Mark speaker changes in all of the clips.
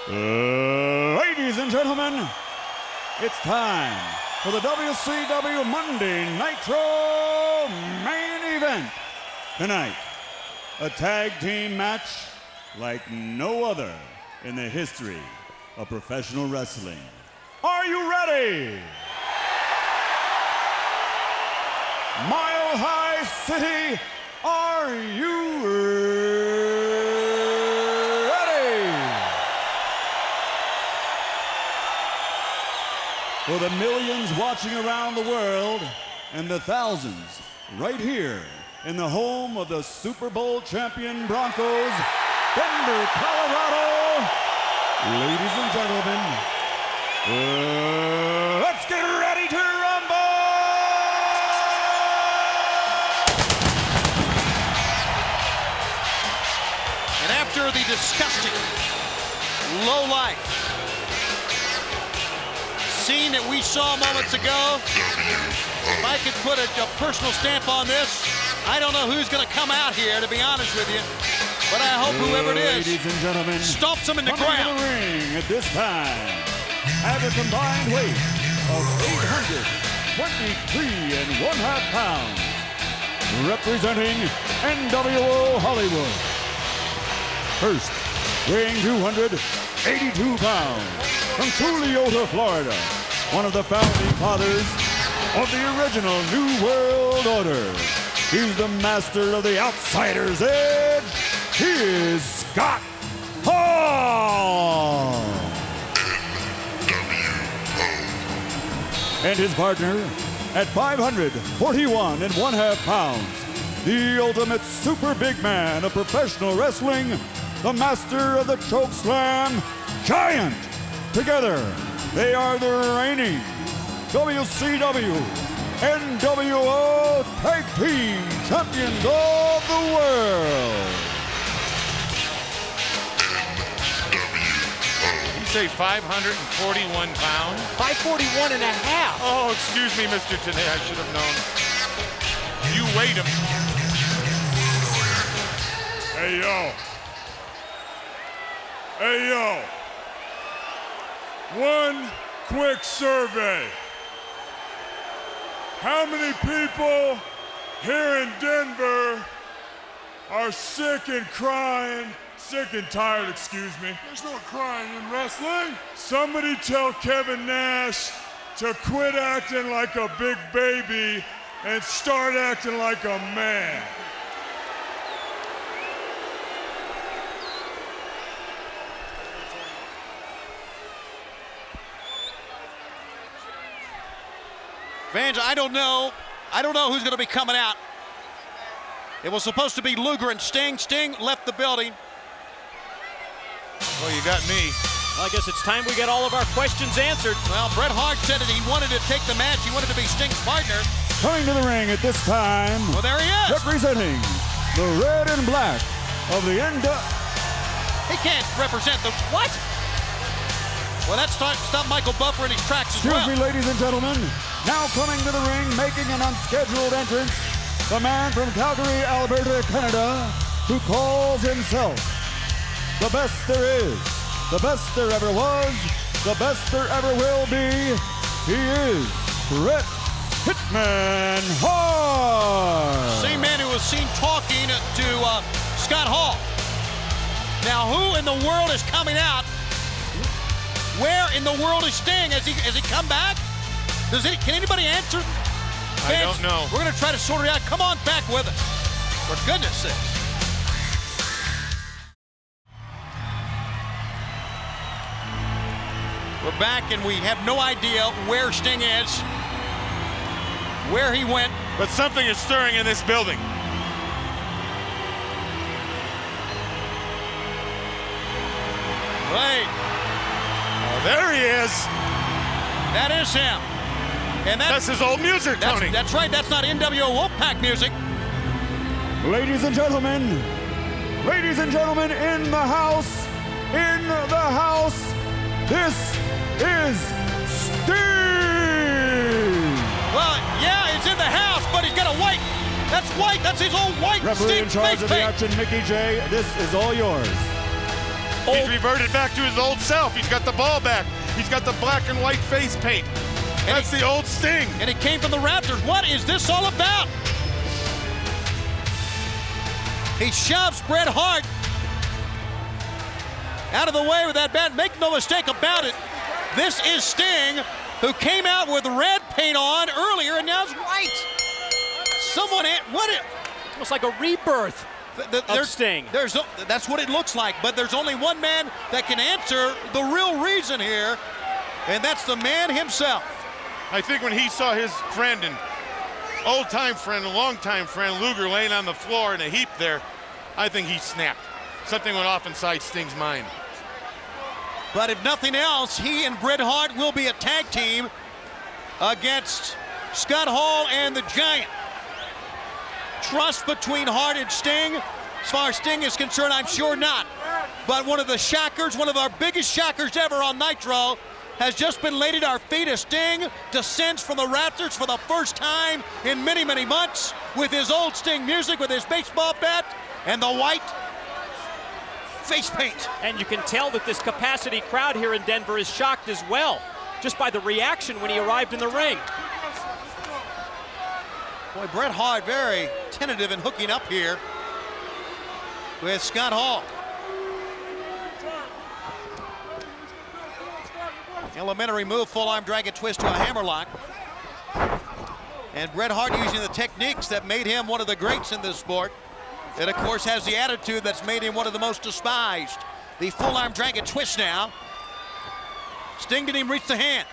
Speaker 1: Ladies and gentlemen, it's time for the WCW Monday Nitro main event. Tonight, a tag team match like no other in the history of professional wrestling. Are you ready? Mile High City, are you ready? For the millions watching around the world and the thousands right here in the home of the Super Bowl champion Broncos, Denver, Colorado. Ladies and gentlemen, let's get ready to rumble!
Speaker 2: And after the disgusting, low-life scene that we saw moments ago, if I could put a personal stamp on this, I don't know who's going to come out here, to be honest with you. But I hope whoever it is,
Speaker 1: ladies and gentlemen,
Speaker 2: stomps them in the
Speaker 1: coming
Speaker 2: ground.
Speaker 1: to the ring at this time, at a combined weight of 823.5 pounds, representing NWO Hollywood. First, weighing 282 pounds, from Tuliota, Florida, one of the founding fathers of the original New World Order. He's the master of the Outsider's Edge. He is Scott Hall. And his partner at 541.5 pounds, the ultimate super big man of professional wrestling, the master of the choke slam, Giant. Together, they are the reigning WCW NWO Tag Team Champions of the world.
Speaker 3: You say 541 pounds?
Speaker 4: 541 and a half.
Speaker 3: Oh, excuse me, Mr. Tenay, I should have known. You weighed him.
Speaker 5: Hey, yo. Hey, yo. One quick survey. How many people here in Denver are sick and crying, sick and tired, excuse me? There's no crying in wrestling. Somebody tell Kevin Nash to quit acting like a big baby and start acting like a man.
Speaker 2: Vans, I don't know who's going to be coming out. It was supposed to be Luger and Sting. Sting left the building.
Speaker 3: Well, you got me.
Speaker 4: Well, I guess it's time we get all of our questions answered.
Speaker 2: Well, Bret Hart said that he wanted to take the match. He wanted to be Sting's partner.
Speaker 1: Coming to the ring at this time,
Speaker 2: Well, there he is.
Speaker 1: representing the red and black of the
Speaker 2: He can't represent the what? Well, that stopped Michael Buffer in his tracks as
Speaker 1: Excuse
Speaker 2: well.
Speaker 1: me, ladies and gentlemen. Now coming to the ring, making an unscheduled entrance, the man from Calgary, Alberta, Canada, who calls himself the best there is, the best there ever was, the best there ever will be. He is Bret Hitman Hart.
Speaker 2: Same man who was seen talking to Scott Hall. Now, who in the world is coming out? Where in the world is Sting? Has he come back? Can anybody answer?
Speaker 3: I don't know.
Speaker 2: We're going to try to sort it out. Come on back with us. For goodness sakes. We're back and we have no idea where Sting is, where he went.
Speaker 3: But something is stirring in this building.
Speaker 2: Wait,
Speaker 3: Oh, there he is.
Speaker 2: that is him. And
Speaker 3: That's his old music, Tony.
Speaker 2: that's right. That's not NWO Wolfpack music.
Speaker 1: Ladies and gentlemen, in the house, this is Sting!
Speaker 2: Well, yeah, he's in the house, but he's got a white. That's white. That's his old white
Speaker 1: Referee
Speaker 2: Sting
Speaker 1: in charge
Speaker 2: face
Speaker 1: of the
Speaker 2: paint.
Speaker 1: action, Mickey J. This is all yours.
Speaker 3: He's reverted back to his old self. He's got the ball back. He's got the black and white face paint. That's the old Sting.
Speaker 2: And it came from the Raptors. What is this all about? He shoves Bret Hart out of the way with that bat. Make no mistake about it. This is Sting, who came out with red paint on earlier and now it's white. Someone,
Speaker 4: Almost like a rebirth of Sting.
Speaker 2: That's what it looks like, but there's only one man that can answer the real reason here, and that's the man himself.
Speaker 3: I think when he saw his friend and old-time friend, a long-time friend, Luger, laying on the floor in a heap there, I think he snapped. Something went off inside Sting's mind.
Speaker 2: But if nothing else, he and Bret Hart will be a tag team against Scott Hall and the Giant. Trust between Hart and Sting? As far as Sting is concerned, I'm sure not. But one of the shockers, one of our biggest shockers ever on Nitro, has just been laid at our feet as Sting descends from the Raptors for the first time in many, many months with his old Sting music, with his baseball bat and the white face paint.
Speaker 4: And you can tell that this capacity crowd here in Denver is shocked as well, just by the reaction when he arrived in the ring.
Speaker 2: Boy, Bret Hart very tentative in hooking up here with Scott Hall. Elementary move, full arm dragon twist to a hammerlock. And Bret Hart using the techniques that made him one of the greats in this sport. And of course has the attitude that's made him one of the most despised. The full arm dragon twist now. Sting didn't even reach the hand.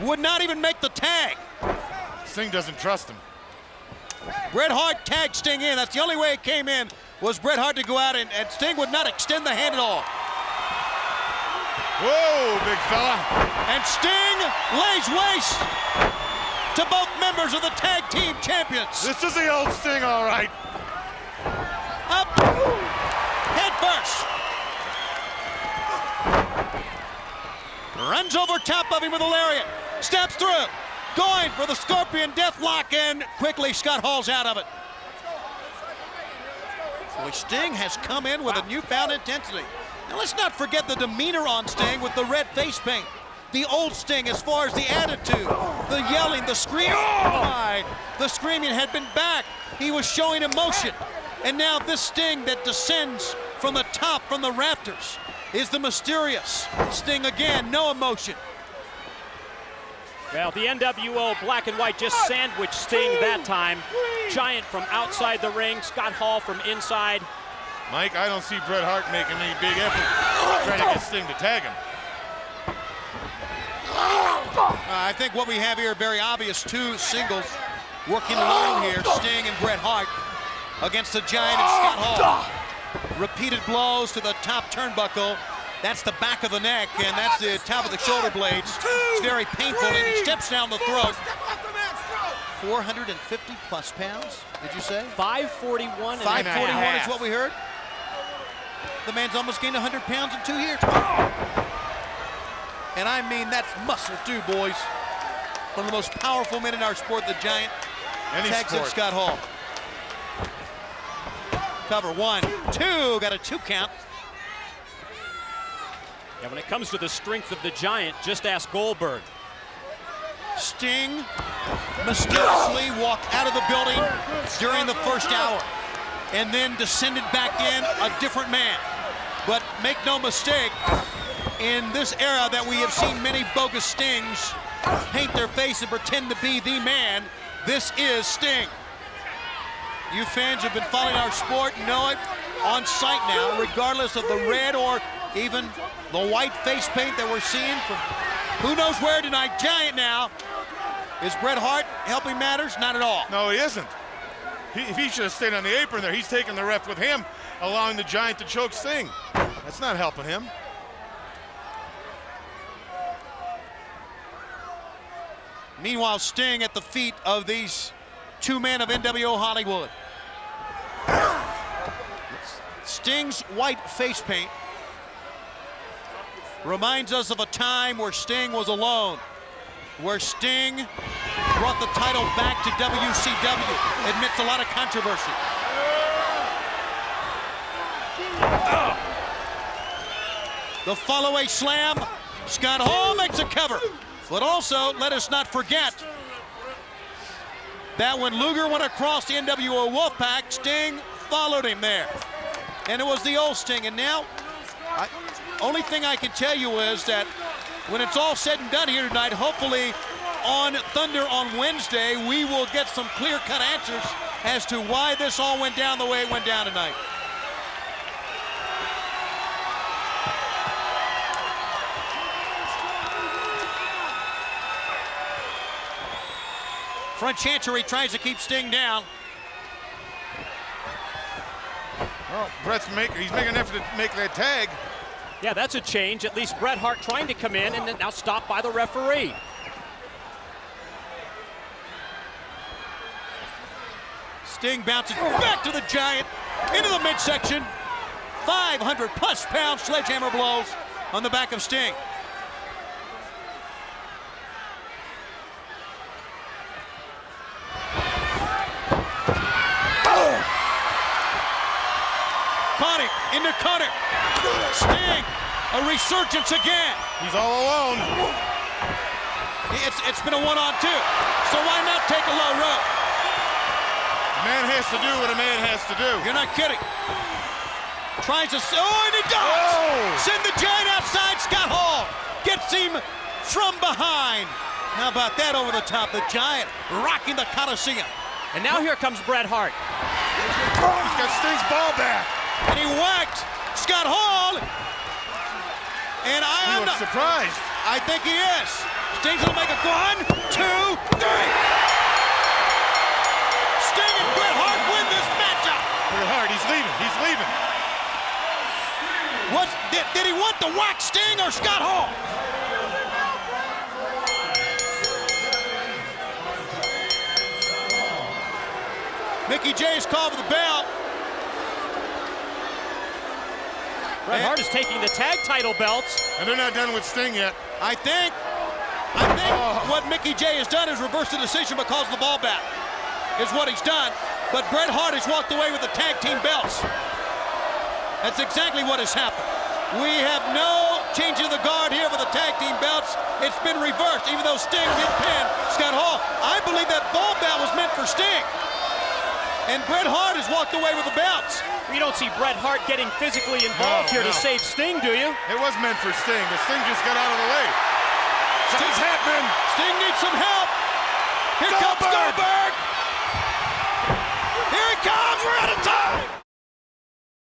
Speaker 2: Would not even make the tag.
Speaker 3: Sting doesn't trust him.
Speaker 2: Bret Hart tagged Sting in. That's the only way it came in, was Bret Hart to go out, and Sting would not extend the hand at all.
Speaker 3: Whoa, big fella.
Speaker 2: And Sting lays waste to both members of the tag team champions.
Speaker 3: This is the old Sting, all right.
Speaker 2: Up, head first. Runs over top of him with a lariat. Steps through. Going for the Scorpion Deathlock, and quickly Scott Hall's out of it. Boy, Sting has come in with a newfound intensity. And let's not forget the demeanor on Sting with the red face paint. The old Sting as far as the attitude, the yelling, the screaming. The screaming had been back. He was showing emotion. And now this Sting that descends from the top, from the rafters, is the mysterious Sting again, no emotion.
Speaker 4: Well, the NWO black and white just sandwiched Sting that time. Giant from outside the ring, Scott Hall from inside.
Speaker 3: Mike, I don't see Bret Hart making any big effort trying to get Sting to tag him.
Speaker 2: I think what we have here, very obvious, two singles working alone here, Sting and Bret Hart against the Giant and Scott Hall. Repeated blows to the top turnbuckle. That's the back of the neck, and that's the top of the shoulder blades. It's very painful, and he steps down the throat. 450 plus pounds, did you say?
Speaker 4: 541 and
Speaker 2: 541 is what we heard. The man's almost gained 100 pounds in 2 years. And I mean, that's muscle too, boys. One of the most powerful men in our sport, the Giant. Tags in Scott Hall. Cover 1, 2, got a 2 count.
Speaker 4: Yeah, when it comes to the strength of the Giant, just ask Goldberg.
Speaker 2: Sting mysteriously walked out of the building during the first hour and then descended back in a different man. But make no mistake, in this era that we have seen many bogus Stings paint their face and pretend to be the man, this is Sting. You fans who've been following our sport know it on sight now, regardless of the red or even the white face paint that we're seeing from who knows where tonight. Giant now. Is Bret Hart helping matters? Not at all.
Speaker 3: No, he isn't. If he should have stayed on the apron there, he's taking the ref with him, allowing the Giant to choke Sting. That's not helping him.
Speaker 2: Meanwhile, Sting at the feet of these two men of NWO Hollywood. Sting's white face paint reminds us of a time where Sting was alone, where Sting brought the title back to WCW amidst a lot of controversy. The follow-away slam. Scott Hall makes a cover. But also, let us not forget that when Luger went across the NWO Wolfpack, Sting followed him there. And it was the old Sting. And now, only thing I can tell you is that when it's all said and done here tonight, hopefully on Thunder on Wednesday, we will get some clear-cut answers as to why this all went down the way it went down tonight. Front Chancery tries to keep Sting down.
Speaker 3: Well, he's making an effort to make that tag.
Speaker 4: Yeah, that's a change. At least Bret Hart trying to come in and then now stopped by the referee.
Speaker 2: Sting bounces back to the Giant into the midsection. 500+ pound sledgehammer blows on the back of Sting. Caught him into cutter. Sting, a resurgence again.
Speaker 3: He's all alone.
Speaker 2: It's been a 1-on-2, so why not take a low rope?
Speaker 3: A man has to do what a man has to do.
Speaker 2: You're not kidding. Tries to, and he does!
Speaker 3: Oh.
Speaker 2: Send the Giant outside, Scott Hall gets him from behind. How about that over the top? The Giant rocking the Coliseum.
Speaker 4: And now here comes Bret Hart.
Speaker 3: He's got Sting's ball back.
Speaker 2: And he whacked Scott Hall. And
Speaker 3: He
Speaker 2: I'm
Speaker 3: looks
Speaker 2: not
Speaker 3: surprised.
Speaker 2: I think he is. Sting's gonna make a 1, 2, 3. Sting and Bret Hart win this matchup.
Speaker 3: Bret Hart, he's leaving. He's leaving.
Speaker 2: Did he want to whack Sting or Scott Hall? Mickey J's called for the bell.
Speaker 4: Bret Hart is taking the tag title belts.
Speaker 3: And they're not done with Sting yet.
Speaker 2: I think what Mickey J has done is reverse the decision because of the ball back, is what he's done. But Bret Hart has walked away with the tag team belts. That's exactly what has happened. We have no changing of the guard here for the tag team belts. It's been reversed, even though Sting did pin Scott Hall. I believe that ball bat was meant for Sting. And Bret Hart has walked away with the belts.
Speaker 4: You don't see Bret Hart getting physically involved here to save Sting, do you?
Speaker 3: It was meant for Sting, but Sting just got out of the way. Something's happening.
Speaker 2: Sting needs some help. Here comes Goldberg.